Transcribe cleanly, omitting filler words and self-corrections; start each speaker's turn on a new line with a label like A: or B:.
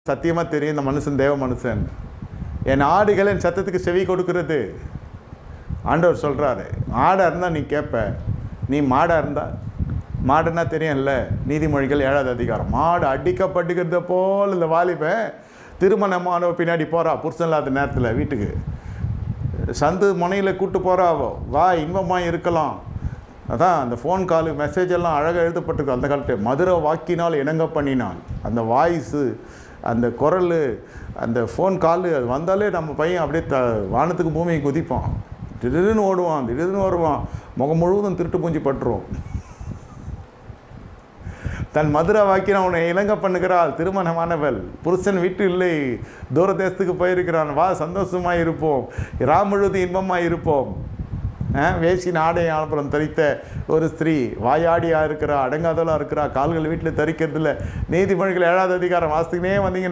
A: சத்தியமாக தெரியும் இந்த மனுஷன் தேவ மனுஷன். என் ஆடுகள் என் சத்தத்துக்கு செவி கொடுக்கிறது. ஆண்டவர் சொல்கிறாரு, ஆடாக இருந்தால் நீ கேட்ப, நீ மாடாக இருந்தால், மாடுன்னா தெரியும்ல, நீதிமொழிகள் 7வது அதிகாரம். மாடு அடிக்கப்பட்டுக்கிறத போல் இந்த வாலிபன் திருமணமான பின்னாடி போகிறா, புருஷன் இல்லாத நேரத்தில் வீட்டுக்கு சந்து முனையில் கூப்பிட்டு போகிறாவோ, வா இன்பமாக இருக்கலாம். அதான் அந்த ஃபோன் காலு மெசேஜ் எல்லாம் அழகாக எழுதப்பட்டிருக்கு அந்த காலத்தில். மதுரை வாக்கினால் இணங்க பண்ணினான். அந்த வாய்ஸு, அந்த குரல், அந்த ஃபோன் காலு அது வந்தாலே நம்ம பையன் அப்படியே வானத்துக்கு பூமியை குதிப்பான். திடீர்னு ஓடுவான், திடீர்னு வருவான், முகம் முழுவதும் திருட்டு பூஞ்சி பட்டுரும். தன் மதுரை வாக்கின அவனை இணங்க பண்ணுகிறாள் திருமணமானவள். புருஷன் வீட்டு இல்லை, தூர தேசத்துக்கு போயிருக்கிறான். வா சந்தோஷமாக இருப்போம், ராம் முழுவதும் இன்பமாக இருப்போம். வேசின் ஆடை ஆலப்புறம் தரித்த ஒரு ஸ்திரீ வாயாடியாக இருக்கிறா, அடங்காதவளாக இருக்கிறா, கால்கள் வீட்டில் தரிக்கிறதில்ல. நீதிமொழிகள் 7வது அதிகாரம் வாசித்துக்கினே வந்தீங்கன்னா